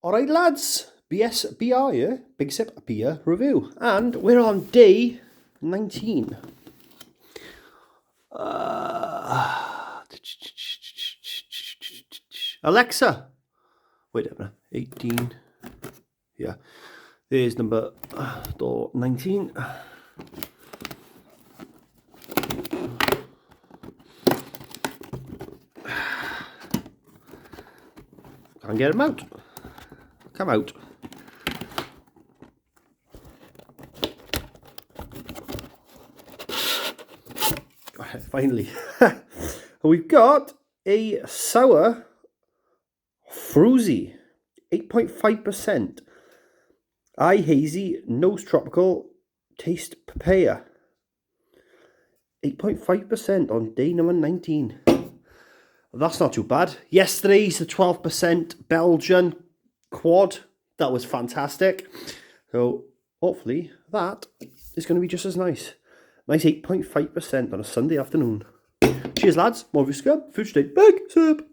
Alright lads, BSBR here, Big Sip Beer Review, and we're on day 19. Alexa, wait a minute, 18, yeah, there's number 19. Can't get him out. Come out. Finally. We've got a sour fruzy, 8.5%. Eye hazy, nose tropical, taste papaya. 8.5% on day number 19. That's not too bad. Yesterday's the 12% Belgian quad. That was fantastic. So hopefully that is going to be just as nice. Nice 8.5% on a Sunday afternoon. Cheers lads. More of your scum. Food state. Big sip.